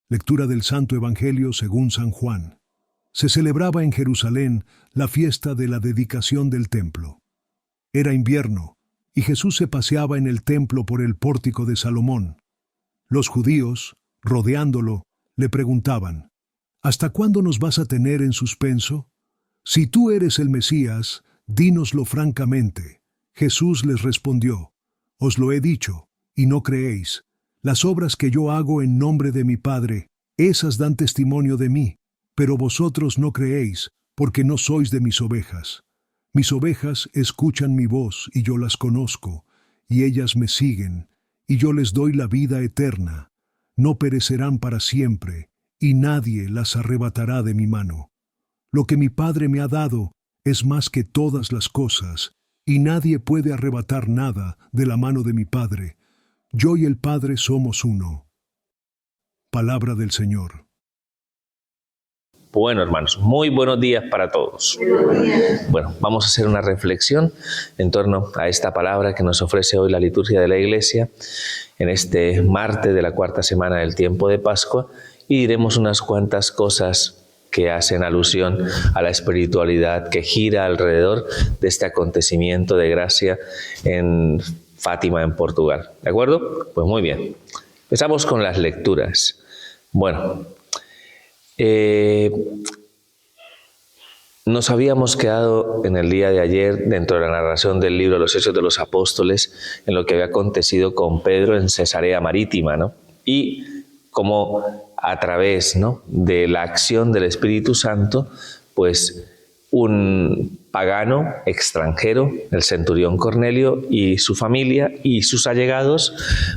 Lectura del Santo Evangelio según San Juan. Se celebraba en Jerusalén la fiesta de la dedicación del templo. Era invierno, y Jesús se paseaba en el templo por el pórtico de Salomón. Los judíos, rodeándolo, le preguntaban: ¿Hasta cuándo nos vas a tener en suspenso? Si tú eres el Mesías, dínoslo francamente. Jesús les respondió: Os lo he dicho, y no creéis. Las obras que yo hago en nombre de mi Padre, esas dan testimonio de mí, pero vosotros no creéis, porque no sois de mis ovejas. Mis ovejas escuchan mi voz, y yo las conozco, y ellas me siguen, y yo les doy la vida eterna. No perecerán para siempre, y nadie las arrebatará de mi mano. Lo que mi Padre me ha dado es más que todas las cosas, y nadie puede arrebatar nada de la mano de mi Padre. Yo y el Padre somos uno. Palabra del Señor. Bueno, hermanos, muy buenos días para todos. Bueno, vamos a hacer una reflexión en torno a esta palabra que nos ofrece hoy la liturgia de la Iglesia en este martes de la cuarta semana del tiempo de Pascua, y diremos unas cuantas cosas que hacen alusión a la espiritualidad que gira alrededor de este acontecimiento de gracia en Fátima, en Portugal. ¿De acuerdo? Pues muy bien. Empezamos con las lecturas. Bueno, nos habíamos quedado en el día de ayer dentro de la narración del libro de los Hechos de los Apóstoles en lo que había acontecido con Pedro en Cesarea Marítima, ¿no? Y cómo a través, ¿no?, de la acción del Espíritu Santo, pues un pagano extranjero, el centurión Cornelio, y su familia y sus allegados,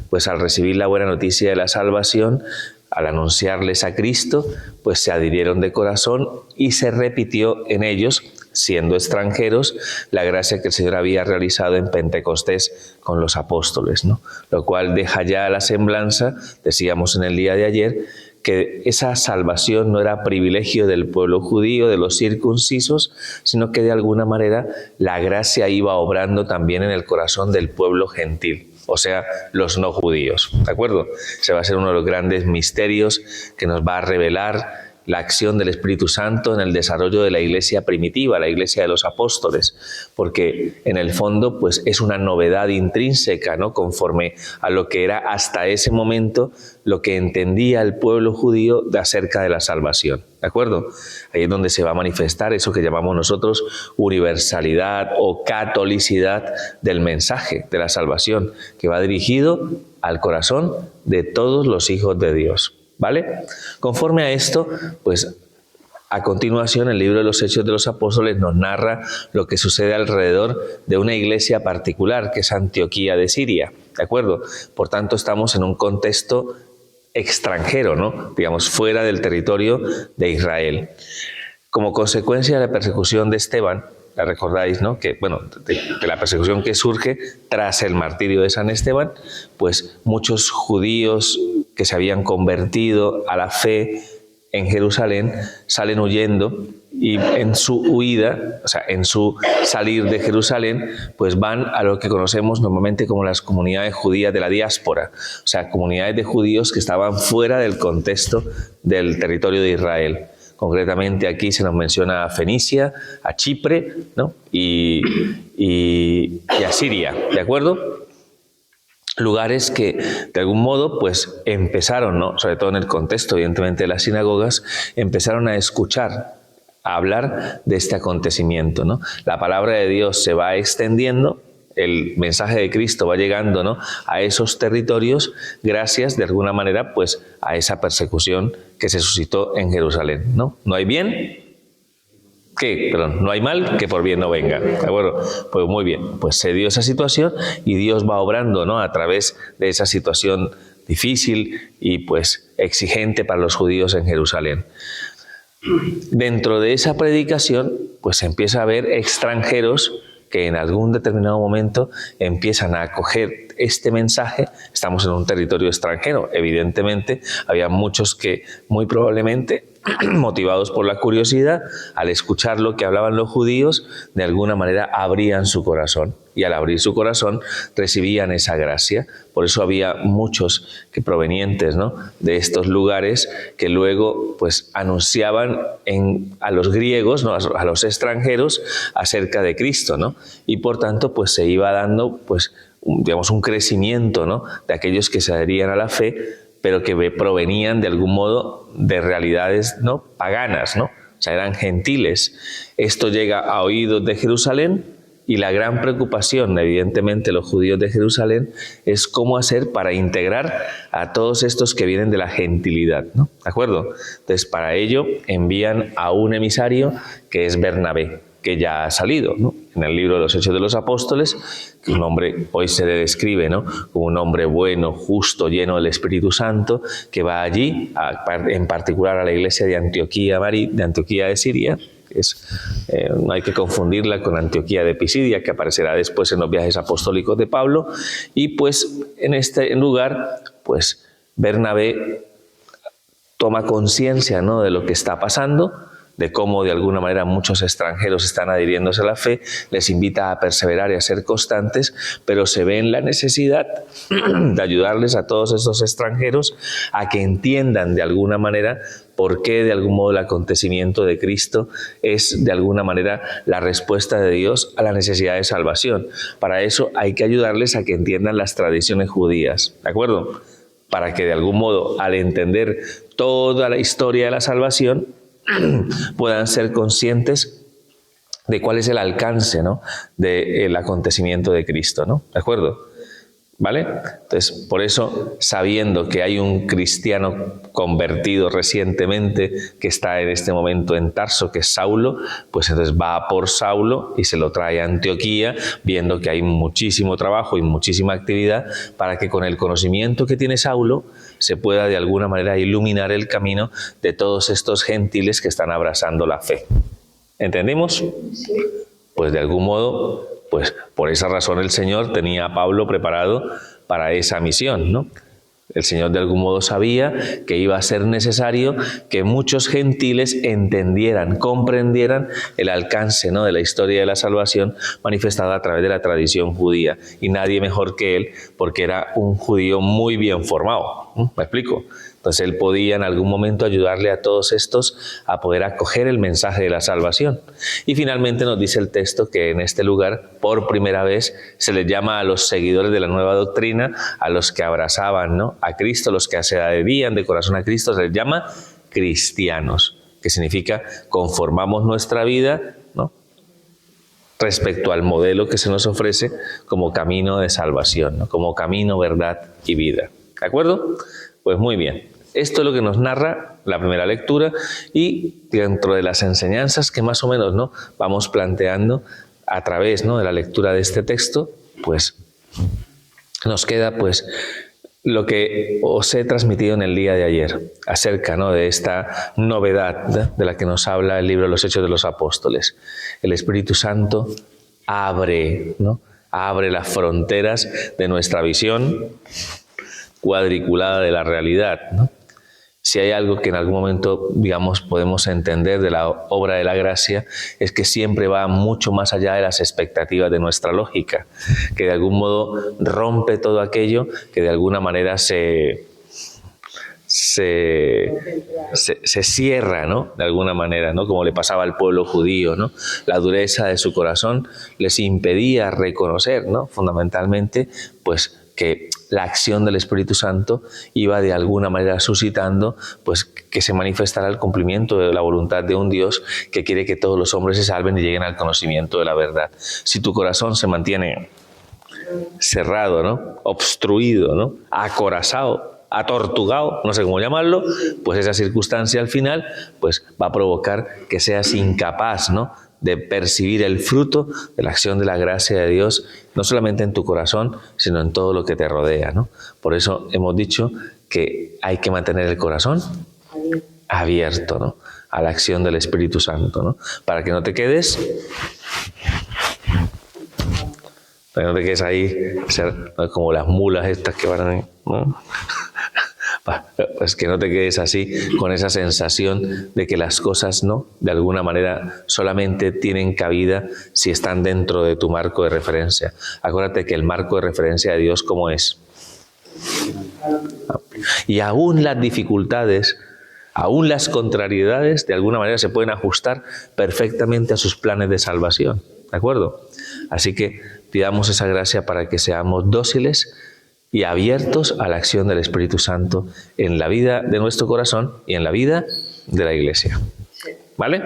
pues al recibir la buena noticia de la salvación, al anunciarles a Cristo, pues se adhirieron de corazón y se repitió en ellos, siendo extranjeros, la gracia que el Señor había realizado en Pentecostés con los apóstoles, ¿no? Lo cual deja ya la semblanza, decíamos en el día de ayer, que esa salvación no era privilegio del pueblo judío, de los circuncisos, sino que de alguna manera la gracia iba obrando también en el corazón del pueblo gentil, o sea, los no judíos, ¿de acuerdo? Ese va a ser uno de los grandes misterios que nos va a revelar la acción del Espíritu Santo en el desarrollo de la iglesia primitiva, la iglesia de los apóstoles, porque en el fondo pues es una novedad intrínseca, ¿no?, conforme a lo que era hasta ese momento lo que entendía el pueblo judío de acerca de la salvación, ¿de acuerdo? Ahí es donde se va a manifestar eso que llamamos nosotros universalidad o catolicidad del mensaje de la salvación, que va dirigido al corazón de todos los hijos de Dios. ¿Vale? Conforme a esto, pues a continuación el libro de los Hechos de los Apóstoles nos narra lo que sucede alrededor de una iglesia particular, que es Antioquía de Siria, ¿de acuerdo? Por tanto, estamos en un contexto extranjero, ¿no?, digamos, fuera del territorio de Israel. Como consecuencia de la persecución de Esteban, la recordáis, ¿no?, que, bueno, de la persecución que surge tras el martirio de San Esteban, pues muchos judíos que se habían convertido a la fe en Jerusalén salen huyendo, y en su huida, o sea, en su salir de Jerusalén, pues van a lo que conocemos normalmente como las comunidades judías de la diáspora, o sea, comunidades de judíos que estaban fuera del contexto del territorio de Israel. Concretamente aquí se nos menciona a Fenicia, a Chipre, ¿no?, y a Siria, ¿de acuerdo? Lugares que de algún modo pues empezaron, ¿no?, sobre todo en el contexto evidentemente de las sinagogas, empezaron a escuchar, a hablar de este acontecimiento, ¿no? La palabra de Dios se va extendiendo, el mensaje de Cristo va llegando, ¿no?, a esos territorios gracias de alguna manera pues a esa persecución que se suscitó en Jerusalén, ¿no? No hay bien, no hay mal que por bien no venga, ¿de acuerdo? Pues muy bien, pues se dio esa situación y Dios va obrando, ¿no?, a través de esa situación difícil y pues exigente para los judíos en Jerusalén. Dentro de esa predicación pues se empieza a ver extranjeros que en algún determinado momento empiezan a acoger este mensaje. Estamos en un territorio extranjero, evidentemente había muchos que muy probablemente motivados por la curiosidad, al escuchar lo que hablaban los judíos, de alguna manera abrían su corazón y al abrir su corazón recibían esa gracia. Por eso había muchos que provenientes, ¿no?, de estos lugares que luego pues anunciaban a los griegos, ¿no?, a los extranjeros acerca de Cristo, ¿no? Y por tanto pues se iba dando pues digamos un crecimiento, ¿no?, de aquellos que se adherían a la fe, pero que provenían de algún modo de realidades, ¿no?, paganas, ¿no? O sea, eran gentiles. Esto llega a oídos de Jerusalén y la gran preocupación, evidentemente, los judíos de Jerusalén es cómo hacer para integrar a todos estos que vienen de la gentilidad, ¿no? ¿De acuerdo? Entonces, para ello envían a un emisario que es Bernabé, que ya ha salido, ¿no?, en el libro de los Hechos de los Apóstoles, que un hombre hoy se le describe, ¿no?, como un hombre bueno, justo, lleno del Espíritu Santo, que va allí, en particular a la iglesia de Antioquía de Siria, que no hay que confundirla con Antioquía de Pisidia, que aparecerá después en los viajes apostólicos de Pablo, y pues en este lugar, pues Bernabé toma conciencia, ¿no?, de lo que está pasando, de cómo de alguna manera muchos extranjeros están adhiriéndose a la fe, les invita a perseverar y a ser constantes, pero se ve en la necesidad de ayudarles a todos estos extranjeros a que entiendan de alguna manera por qué de algún modo el acontecimiento de Cristo es de alguna manera la respuesta de Dios a la necesidad de salvación. Para eso hay que ayudarles a que entiendan las tradiciones judías, ¿de acuerdo? Para que de algún modo al entender toda la historia de la salvación puedan ser conscientes de cuál es el alcance, ¿no?, del acontecimiento de Cristo, ¿no? ¿De acuerdo? ¿Vale? Entonces, por eso, sabiendo que hay un cristiano convertido recientemente que está en este momento en Tarso, que es Saulo, pues entonces va por Saulo y se lo trae a Antioquía, viendo que hay muchísimo trabajo y muchísima actividad para que con el conocimiento que tiene Saulo se pueda de alguna manera iluminar el camino de todos estos gentiles que están abrazando la fe. ¿Entendimos? Pues de algún modo, pues por esa razón el Señor tenía a Pablo preparado para esa misión, ¿no? El Señor de algún modo sabía que iba a ser necesario que muchos gentiles entendieran, comprendieran el alcance, ¿no?, de la historia de la salvación manifestada a través de la tradición judía. Y nadie mejor que él, porque era un judío muy bien formado. ¿Me explico? Entonces él podía en algún momento ayudarle a todos estos a poder acoger el mensaje de la salvación. Y finalmente nos dice el texto que en este lugar, por primera vez, se les llama a los seguidores de la nueva doctrina, a los que abrazaban, ¿no?, a Cristo, los que se adherían de corazón a Cristo, se les llama cristianos, que significa conformamos nuestra vida, ¿no?, respecto al modelo que se nos ofrece como camino de salvación, ¿no?, como camino, verdad y vida. ¿De acuerdo? Pues muy bien. Esto es lo que nos narra la primera lectura y dentro de las enseñanzas que más o menos, ¿no?, vamos planteando a través, ¿no?, de la lectura de este texto, pues nos queda pues lo que os he transmitido en el día de ayer acerca, ¿no?, de esta novedad de la que nos habla el libro de los Hechos de los Apóstoles. El Espíritu Santo abre, ¿no?, abre las fronteras de nuestra visión cuadriculada de la realidad, ¿no? Si hay algo que en algún momento, digamos, podemos entender de la obra de la gracia, es que siempre va mucho más allá de las expectativas de nuestra lógica, que de algún modo rompe todo aquello que de alguna manera se cierra, ¿no?, de alguna manera, ¿no?, como le pasaba al pueblo judío, ¿no? La dureza de su corazón les impedía reconocer, ¿no?, fundamentalmente, pues que la acción del Espíritu Santo iba de alguna manera suscitando pues que se manifestara el cumplimiento de la voluntad de un Dios que quiere que todos los hombres se salven y lleguen al conocimiento de la verdad. Si tu corazón se mantiene cerrado, ¿no?, obstruido, ¿no?, acorazado, atortugado, no sé cómo llamarlo, pues esa circunstancia al final pues va a provocar que seas incapaz, ¿no?, de percibir el fruto de la acción de la gracia de Dios, no solamente en tu corazón, sino en todo lo que te rodea, ¿no? Por eso hemos dicho que hay que mantener el corazón abierto, ¿no?, a la acción del Espíritu Santo, ¿no?, para que no te quedes ahí, ¿no?, como las mulas estas que van, ¿no?, Pues que no te quedes así con esa sensación de que las cosas, ¿no?, de alguna manera solamente tienen cabida si están dentro de tu marco de referencia. Acuérdate que el marco de referencia de Dios, ¿cómo es? Y aún las dificultades, aún las contrariedades, de alguna manera se pueden ajustar perfectamente a sus planes de salvación. ¿De acuerdo? Así que pidamos esa gracia para que seamos dóciles y abiertos a la acción del Espíritu Santo en la vida de nuestro corazón y en la vida de la Iglesia. ¿Vale?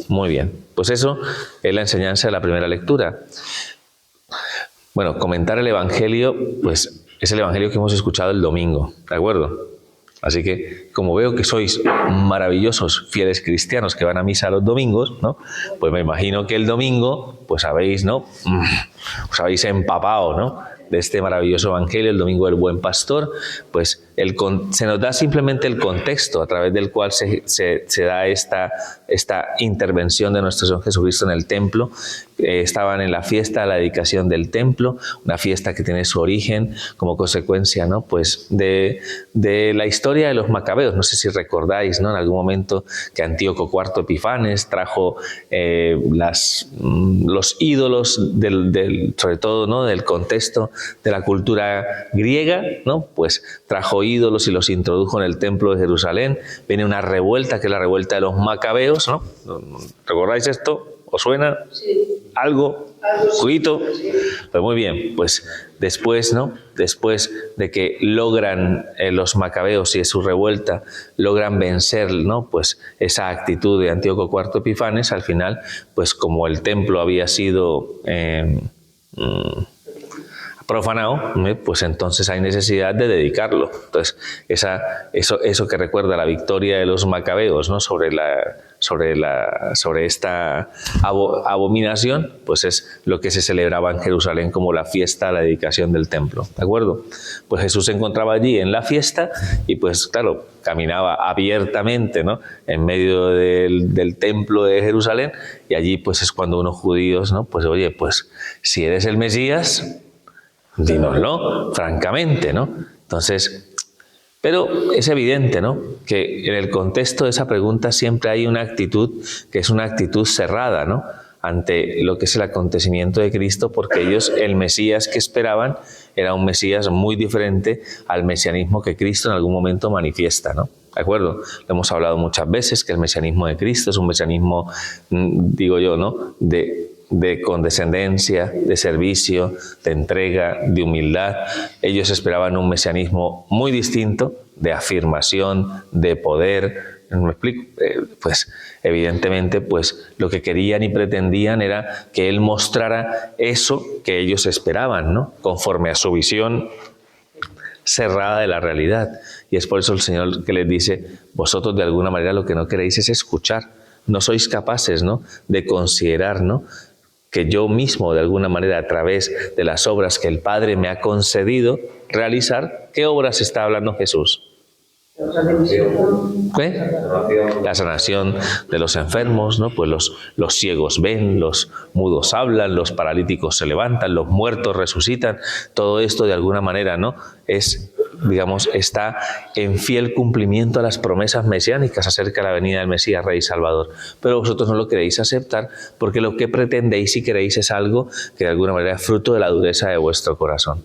Muy bien. Pues eso es la enseñanza de la primera lectura. Bueno, comentar el Evangelio, pues es el Evangelio que hemos escuchado el domingo, ¿de acuerdo? Así que, como veo que sois maravillosos fieles cristianos que van a misa los domingos, ¿no?, pues me imagino que el domingo, pues habéis, ¿no?, os habéis empapado, ¿no?, de este maravilloso Evangelio, el Domingo del Buen Pastor. Pues se nos da simplemente el contexto a través del cual se da esta intervención de nuestro Señor Jesucristo en el templo. Estaban en la fiesta de la dedicación del templo, una fiesta que tiene su origen como consecuencia, ¿no?, pues de la historia de los macabeos. No sé si recordáis, ¿no?, en algún momento que Antíoco IV Epifanes trajo los ídolos sobre todo, ¿no?, del contexto de la cultura griega, ¿no?, pues trajo ídolos y los introdujo en el templo de Jerusalén. Viene una revuelta, que es la revuelta de los macabeos, ¿no? ¿Recordáis esto? ¿Os suena? Sí. ¿Algo? ¿Juguito? Pues muy bien, pues después, ¿no?, después de que logran los macabeos y de su revuelta, logran vencer, ¿no?, pues esa actitud de Antíoco IV Epifanes, al final, pues como el templo había sido profanado, pues entonces hay necesidad de dedicarlo. Entonces, eso que recuerda la victoria de los macabeos, ¿no?, sobre esta abominación, pues es lo que se celebraba en Jerusalén como la fiesta, la dedicación del templo. ¿De acuerdo? Pues Jesús se encontraba allí en la fiesta y pues claro, caminaba abiertamente, ¿no?, en medio del templo de Jerusalén, y allí pues es cuando unos judíos, ¿no?, pues oye, pues si eres el Mesías, dínoslo francamente, ¿no? Entonces, pero es evidente, ¿no?, que en el contexto de esa pregunta siempre hay una actitud que es una actitud cerrada, ¿no?, ante lo que es el acontecimiento de Cristo, porque ellos, el Mesías que esperaban, era un Mesías muy diferente al mesianismo que Cristo en algún momento manifiesta, ¿no? ¿De acuerdo? Lo hemos hablado muchas veces, que el mesianismo de Cristo es un mesianismo, digo yo, ¿no?, de condescendencia, de servicio, de entrega, de humildad. Ellos esperaban un mesianismo muy distinto, de afirmación, de poder. ¿Me explico? Pues evidentemente, pues lo que querían y pretendían era que Él mostrara eso que ellos esperaban, ¿no?, conforme a su visión cerrada de la realidad. Y es por eso el Señor que les dice: vosotros de alguna manera lo que no queréis es escuchar. No sois capaces, ¿no?, de considerar, ¿no?, que yo mismo, de alguna manera, a través de las obras que el Padre me ha concedido realizar. ¿Qué obras está hablando Jesús? ¿Qué? La sanación de los enfermos, ¿no? Pues los ciegos ven, los mudos hablan, los paralíticos se levantan, los muertos resucitan. Todo esto, de alguna manera, ¿no?, es, digamos, está en fiel cumplimiento a las promesas mesiánicas acerca de la venida del Mesías, Rey y Salvador. Pero vosotros no lo queréis aceptar porque lo que pretendéis y queréis es algo que de alguna manera es fruto de la dureza de vuestro corazón.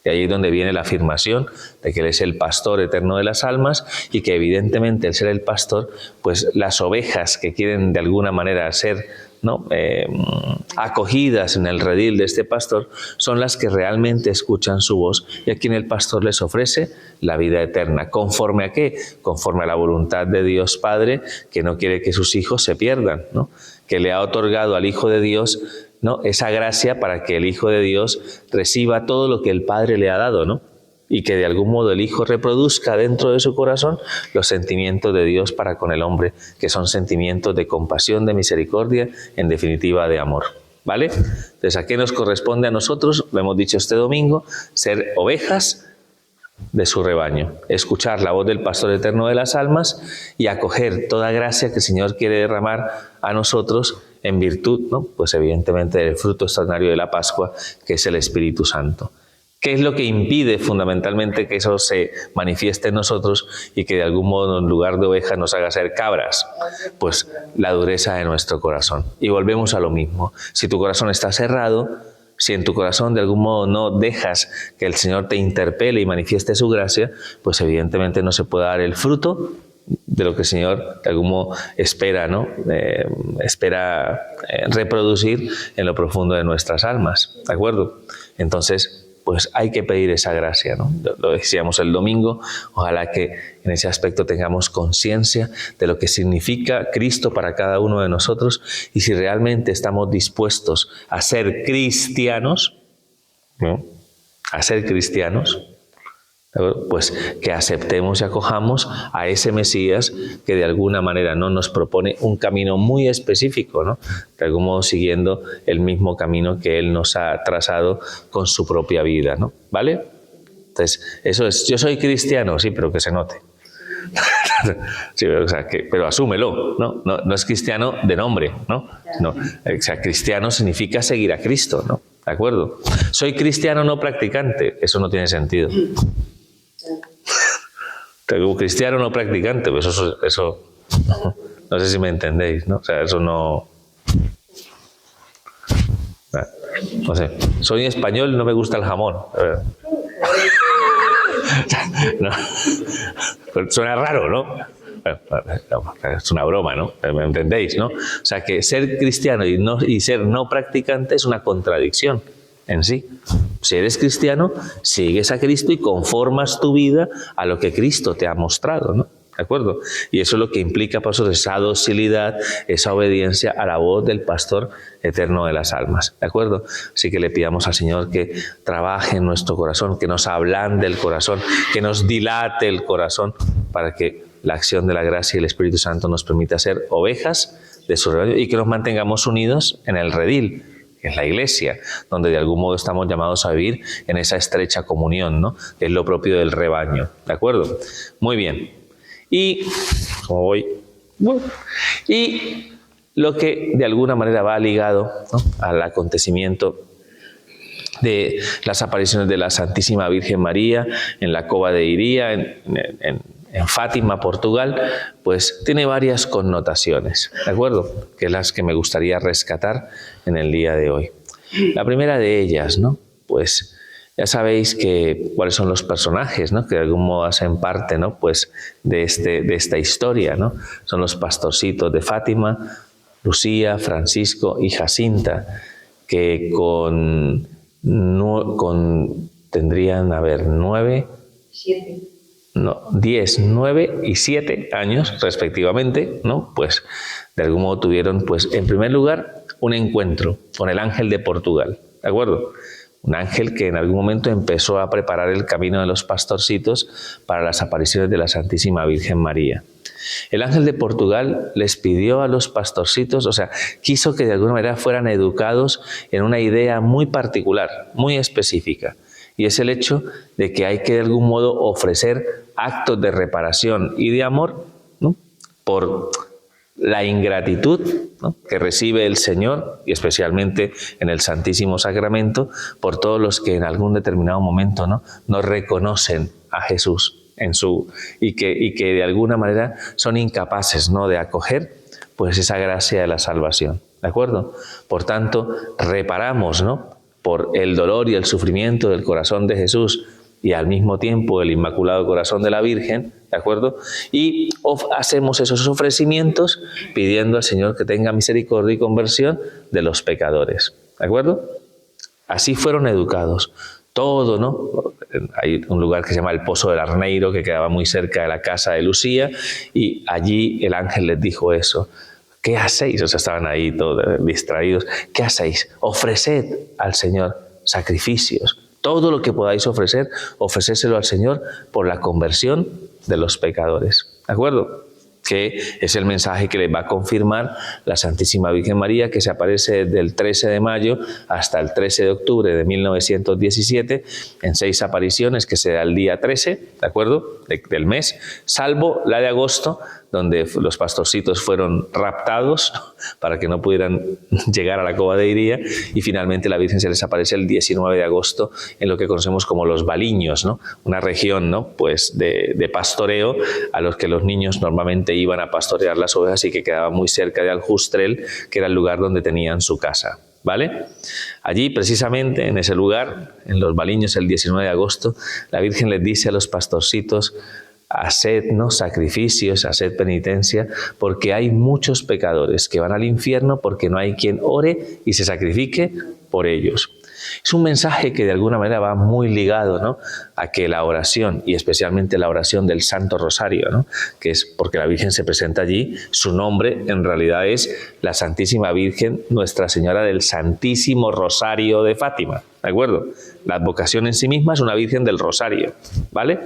Y ahí es donde viene la afirmación de que Él es el pastor eterno de las almas, y que evidentemente, el ser el pastor, pues las ovejas que quieren de alguna manera ser, ¿no?, acogidas en el redil de este pastor, son las que realmente escuchan su voz, y a quien el pastor les ofrece la vida eterna. ¿Conforme a qué? Conforme a la voluntad de Dios Padre, que no quiere que sus hijos se pierdan, ¿no?, que le ha otorgado al Hijo de Dios, ¿no?, esa gracia para que el Hijo de Dios reciba todo lo que el Padre le ha dado, ¿no?, y que de algún modo el Hijo reproduzca dentro de su corazón los sentimientos de Dios para con el hombre, que son sentimientos de compasión, de misericordia, en definitiva de amor. ¿Vale? Entonces, ¿a qué nos corresponde a nosotros? Lo hemos dicho este domingo: ser ovejas de su rebaño, escuchar la voz del pastor eterno de las almas y acoger toda gracia que el Señor quiere derramar a nosotros en virtud, ¿no?, pues evidentemente del fruto extraordinario de la Pascua, que es el Espíritu Santo. ¿Qué es lo que impide fundamentalmente que eso se manifieste en nosotros y que de algún modo en lugar de ovejas nos haga ser cabras? Pues la dureza de nuestro corazón. Y volvemos a lo mismo. Si tu corazón está cerrado, si en tu corazón de algún modo no dejas que el Señor te interpele y manifieste su gracia, pues evidentemente no se puede dar el fruto de lo que el Señor de algún modo espera, ¿no? Espera reproducir en lo profundo de nuestras almas, ¿de acuerdo? Entonces, pues hay que pedir esa gracia, ¿no? Lo decíamos el domingo, ojalá que en ese aspecto tengamos conciencia de lo que significa Cristo para cada uno de nosotros y si realmente estamos dispuestos a ser cristianos, ¿no? A ser cristianos, pues que aceptemos y acojamos a ese Mesías que de alguna manera no nos propone un camino muy específico, ¿no? De algún modo siguiendo el mismo camino que Él nos ha trazado con su propia vida, ¿no? ¿Vale? Entonces, eso es, yo soy cristiano, sí, pero que se note. Sí, o sea, pero asúmelo, ¿no? No es cristiano de nombre, ¿no? No, o sea, cristiano significa seguir a Cristo, ¿no? ¿De acuerdo? Soy cristiano no practicante, eso no tiene sentido. Cristiano no practicante, pues eso no sé si me entendéis, ¿no? O sea, eso no sé, soy español, no me gusta el jamón. No. Suena raro, ¿no? Es una broma, ¿no? ¿Me entendéis, no? O sea, que ser cristiano y ser no practicante es una contradicción en sí. Si eres cristiano, sigues a Cristo y conformas tu vida a lo que Cristo te ha mostrado, ¿no? ¿De acuerdo? Y eso es lo que implica, por eso, esa docilidad, esa obediencia a la voz del pastor eterno de las almas, ¿de acuerdo? Así que le pidamos al Señor que trabaje en nuestro corazón, que nos ablande el corazón, que nos dilate el corazón, para que la acción de la gracia y el Espíritu Santo nos permita ser ovejas de su rebaño y que nos mantengamos unidos en el redil, que es la iglesia, donde de algún modo estamos llamados a vivir en esa estrecha comunión, ¿no? Que es lo propio del rebaño, ¿de acuerdo? Muy bien. Y, como voy, y lo que de alguna manera va ligado, ¿no?, al acontecimiento de las apariciones de la Santísima Virgen María en la cova de Iría, en Fátima, Portugal, pues tiene varias connotaciones, ¿de acuerdo? Que es las que me gustaría rescatar en el día de hoy. La primera de ellas, ¿no? Pues ya sabéis cuáles son los personajes, ¿no?, que de algún modo hacen parte, ¿no?, pues de esta historia, ¿no? Son los pastorcitos de Fátima, Lucía, Francisco y Jacinta, que tendrían, 10, 9 y 7 años respectivamente, ¿no? Pues de algún modo tuvieron, pues en primer lugar, un encuentro con el ángel de Portugal, ¿de acuerdo? Un ángel que en algún momento empezó a preparar el camino de los pastorcitos para las apariciones de la Santísima Virgen María. El ángel de Portugal les pidió a los pastorcitos, o sea, quiso que de alguna manera fueran educados en una idea muy particular, muy específica, y es el hecho de que hay que de algún modo ofrecer actos de reparación y de amor, ¿no?, por la ingratitud, ¿no?, que recibe el Señor, y especialmente en el Santísimo Sacramento, por todos los que en algún determinado momento, no reconocen a Jesús y que de alguna manera son incapaces, ¿no?, de acoger pues esa gracia de la salvación, ¿de acuerdo? Por tanto, reparamos, ¿no?, por el dolor y el sufrimiento del corazón de Jesús y al mismo tiempo el Inmaculado Corazón de la Virgen, ¿de acuerdo? Y hacemos esos ofrecimientos pidiendo al Señor que tenga misericordia y conversión de los pecadores, ¿de acuerdo? Así fueron educados. Todo, ¿no? Hay un lugar que se llama el Pozo del Arneiro, que quedaba muy cerca de la casa de Lucía, y allí el ángel les dijo eso. ¿Qué hacéis? O sea, estaban ahí todos distraídos. ¿Qué hacéis? Ofreced al Señor sacrificios. Todo lo que podáis ofrecer, ofrecérselo al Señor por la conversión de los pecadores. ¿De acuerdo? Que es el mensaje que les va a confirmar la Santísima Virgen María, que se aparece desde el 13 de mayo hasta el 13 de octubre de 1917, en 6 apariciones que se da el día 13, ¿de acuerdo?, del mes, salvo la de agosto, donde los pastorcitos fueron raptados para que no pudieran llegar a la cova de Iría, y finalmente la Virgen se les aparece el 19 de agosto en lo que conocemos como los Baliños, ¿no? Una región, ¿no? Pues de pastoreo a los que los niños normalmente iban a pastorear las ovejas y que quedaba muy cerca de Aljustrel, que era el lugar donde tenían su casa. ¿Vale? Allí, precisamente, en ese lugar, en los Baliños, el 19 de agosto, la Virgen les dice a los pastorcitos: haced, ¿no?, sacrificios, haced penitencia, porque hay muchos pecadores que van al infierno porque no hay quien ore y se sacrifique por ellos. Es un mensaje que de alguna manera va muy ligado, ¿no?, a que la oración, y especialmente la oración del Santo Rosario, ¿no?, que es porque la Virgen se presenta allí, su nombre en realidad es la Santísima Virgen Nuestra Señora del Santísimo Rosario de Fátima, ¿de acuerdo? La advocación en sí misma es una Virgen del Rosario, ¿vale?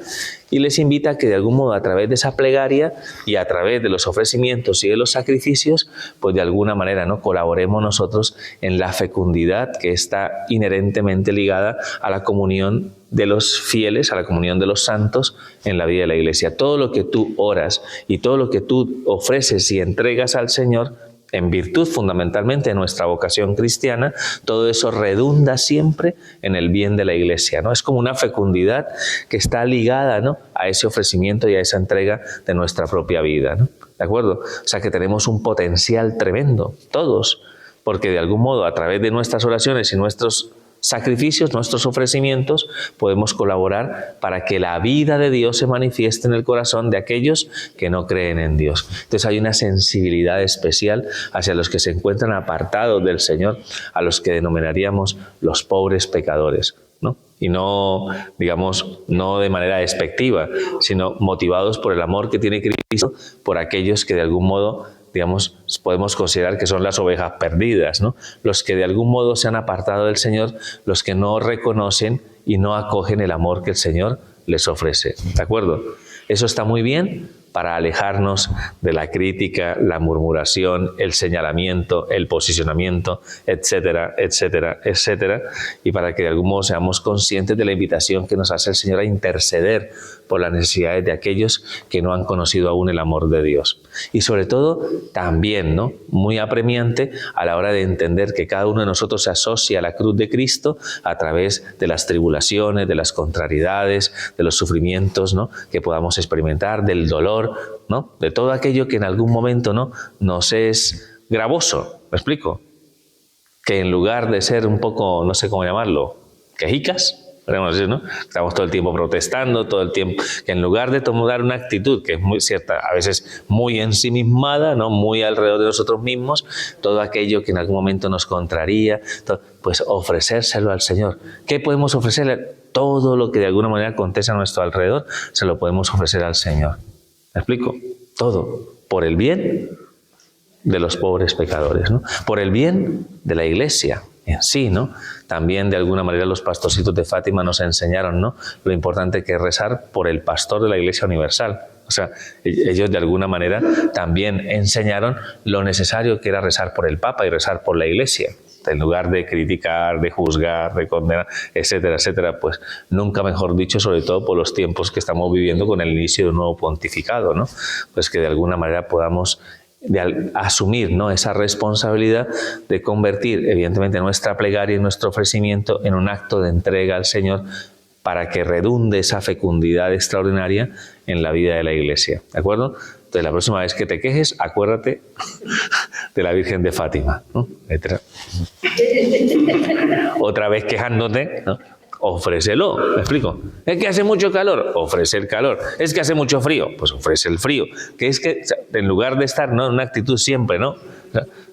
Y les invita a que de algún modo, a través de esa plegaria y a través de los ofrecimientos y de los sacrificios, pues de alguna manera, ¿no?, colaboremos nosotros en la fecundidad que está inherentemente ligada a la comunión de los fieles, a la comunión de los santos en la vida de la Iglesia. Todo lo que tú oras y todo lo que tú ofreces y entregas al Señor, en virtud fundamentalmente de nuestra vocación cristiana, todo eso redunda siempre en el bien de la Iglesia, ¿no? Es como una fecundidad que está ligada, ¿no?, a ese ofrecimiento y a esa entrega de nuestra propia vida, ¿no? ¿De acuerdo? O sea que tenemos un potencial tremendo, todos, porque de algún modo a través de nuestras oraciones y nuestros sacrificios, nuestros ofrecimientos, podemos colaborar para que la vida de Dios se manifieste en el corazón de aquellos que no creen en Dios. Entonces hay una sensibilidad especial hacia los que se encuentran apartados del Señor, a los que denominaríamos los pobres pecadores, ¿no? Y no, digamos, no de manera despectiva, sino motivados por el amor que tiene Cristo por aquellos que de algún modo, digamos, podemos considerar que son las ovejas perdidas, ¿no? Los que de algún modo se han apartado del Señor, los que no reconocen y no acogen el amor que el Señor les ofrece, ¿de acuerdo? Eso está muy bien para alejarnos de la crítica, la murmuración, el señalamiento, el posicionamiento, etcétera, etcétera, etcétera, y para que de algún modo seamos conscientes de la invitación que nos hace el Señor a interceder por las necesidades de aquellos que no han conocido aún el amor de Dios. Y sobre todo, también, ¿no?, muy apremiante a la hora de entender que cada uno de nosotros se asocia a la cruz de Cristo a través de las tribulaciones, de las contrariedades, de los sufrimientos, ¿no?, que podamos experimentar, del dolor, ¿no?, de todo aquello que en algún momento, ¿no?, nos es gravoso. ¿Me explico? Que en lugar de ser un poco, no sé cómo llamarlo, quejicas, podemos decir, ¿no?, estamos todo el tiempo protestando, todo el tiempo, que en lugar de tomar una actitud que es muy cierta, a veces muy ensimismada, ¿no?, muy alrededor de nosotros mismos, todo aquello que en algún momento nos contraría, pues ofrecérselo al Señor. ¿Qué podemos ofrecerle? Todo lo que de alguna manera acontece a nuestro alrededor, se lo podemos ofrecer al Señor. ¿Me explico? Todo, por el bien de los pobres pecadores, ¿no?, por el bien de la Iglesia en sí, ¿no? También de alguna manera los pastorcitos de Fátima nos enseñaron, ¿no?, lo importante que es rezar por el pastor de la Iglesia Universal. O sea, ellos de alguna manera también enseñaron lo necesario que era rezar por el Papa y rezar por la Iglesia. En lugar de criticar, de juzgar, de condenar, etcétera, etcétera, pues nunca mejor dicho, sobre todo por los tiempos que estamos viviendo con el inicio de un nuevo pontificado, ¿no? Pues que de alguna manera podamos asumir, ¿no?, esa responsabilidad de convertir evidentemente nuestra plegaria y nuestro ofrecimiento en un acto de entrega al Señor para que redunde esa fecundidad extraordinaria en la vida de la Iglesia, ¿de acuerdo? Entonces la próxima vez que te quejes, acuérdate de la Virgen de Fátima, ¿no? Otra vez quejándote, ¿no?, ofrécelo, ¿me explico? Es que hace mucho calor, ofrece el calor. Es que hace mucho frío, pues ofrece el frío. Que es que en lugar de estar, ¿no?, en una actitud siempre, ¿no?,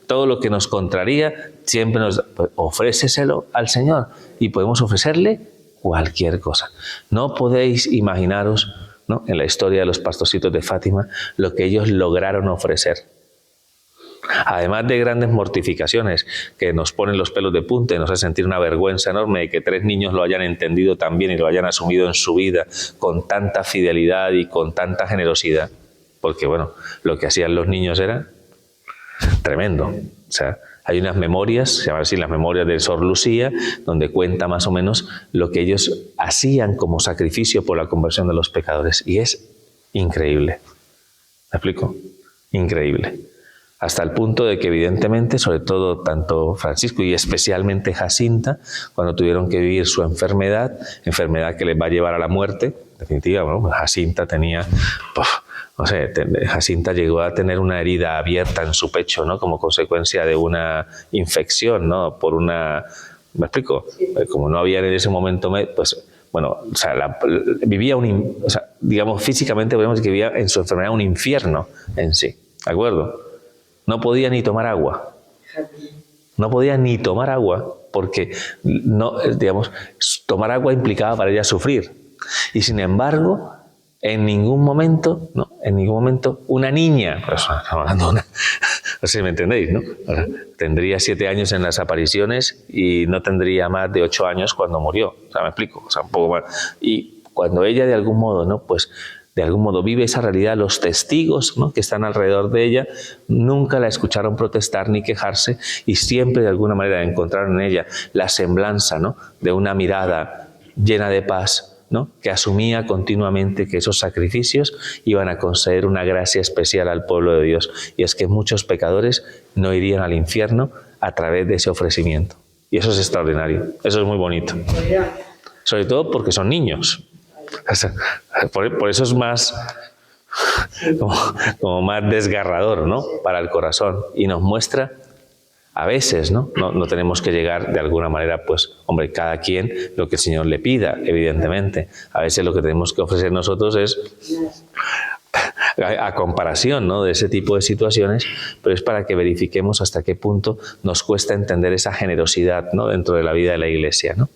todo lo que nos contraría, siempre pues, ofréceselo al Señor y podemos ofrecerle cualquier cosa. No podéis imaginaros, ¿no?, en la historia de los pastorcitos de Fátima, lo que ellos lograron ofrecer. Además de grandes mortificaciones que nos ponen los pelos de punta y nos hace sentir una vergüenza enorme de que 3 niños lo hayan entendido tan bien y lo hayan asumido en su vida con tanta fidelidad y con tanta generosidad, porque bueno, lo que hacían los niños era tremendo. O sea, hay unas memorias, se llaman así las memorias de Sor Lucía, donde cuenta más o menos lo que ellos hacían como sacrificio por la conversión de los pecadores, y es increíble. ¿Me explico? Increíble. Hasta el punto de que evidentemente, sobre todo tanto Francisco y especialmente Jacinta, cuando tuvieron que vivir su enfermedad que les va a llevar a la muerte, en definitiva, bueno, Jacinta tenía, no sé, Jacinta llegó a tener una herida abierta en su pecho, ¿no? Como consecuencia de una infección, ¿no? Por una, ¿me explico? Como no había en ese momento, pues, bueno, o sea, vivía o sea, digamos, físicamente podemos decir que vivía en su enfermedad un infierno en sí, ¿de acuerdo? No podía ni tomar agua. No podía ni tomar agua porque, no, digamos, tomar agua implicaba para ella sufrir. Y sin embargo, en ningún momento, ¿no? En ningún momento, una niña, pues, no sé si me entendéis, ¿no? Ahora, tendría 7 años en las apariciones y no tendría más de 8 años cuando murió. O sea, me explico, o sea, un poco más. Y cuando ella de algún modo, ¿no? Pues de algún modo vive esa realidad, los testigos, ¿no? Que están alrededor de ella nunca la escucharon protestar ni quejarse y siempre de alguna manera encontraron en ella la semblanza, ¿no? De una mirada llena de paz, ¿no? Que asumía continuamente que esos sacrificios iban a conceder una gracia especial al pueblo de Dios, y es que muchos pecadores no irían al infierno a través de ese ofrecimiento. Y eso es extraordinario, eso es muy bonito. Sobre todo porque son niños. Por eso es más como más desgarrador, ¿no? Para el corazón, y nos muestra a veces, ¿no? No tenemos que llegar de alguna manera, pues, hombre, cada quien lo que el Señor le pida, evidentemente. A veces lo que tenemos que ofrecer nosotros es a comparación, ¿no? De ese tipo de situaciones, pero es para que verifiquemos hasta qué punto nos cuesta entender esa generosidad, ¿no? Dentro de la vida de la Iglesia, ¿no?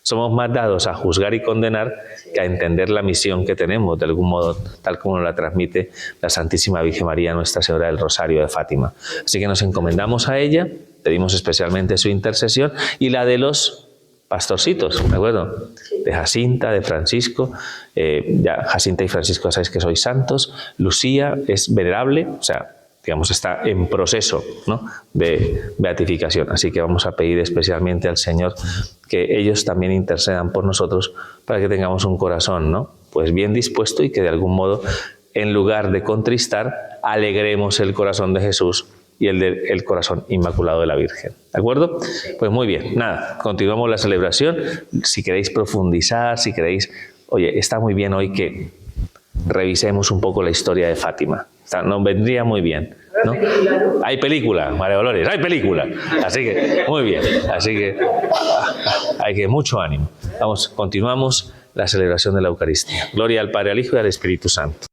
Somos más dados a juzgar y condenar que a entender la misión que tenemos, de algún modo, tal como nos la transmite la Santísima Virgen María, Nuestra Señora del Rosario de Fátima. Así que nos encomendamos a ella, pedimos especialmente su intercesión y la de los pastorcitos, ¿de acuerdo? De Jacinta, de Francisco. Ya Jacinta y Francisco sabéis que sois santos. Lucía es venerable, o sea, digamos, está en proceso, ¿no? De beatificación. Así que vamos a pedir especialmente al Señor que ellos también intercedan por nosotros para que tengamos un corazón, ¿no? Pues bien dispuesto, y que de algún modo, en lugar de contristar, alegremos el corazón de Jesús y el corazón inmaculado de la Virgen. ¿De acuerdo? Pues muy bien. Nada, continuamos la celebración. Si queréis profundizar, si queréis... Oye, está muy bien hoy que revisemos un poco la historia de Fátima. Nos vendría muy bien, ¿no? Hay película, María Dolores, hay película. Así que, muy bien. Así que hay que mucho ánimo. Vamos, continuamos la celebración de la Eucaristía. Gloria al Padre, al Hijo y al Espíritu Santo.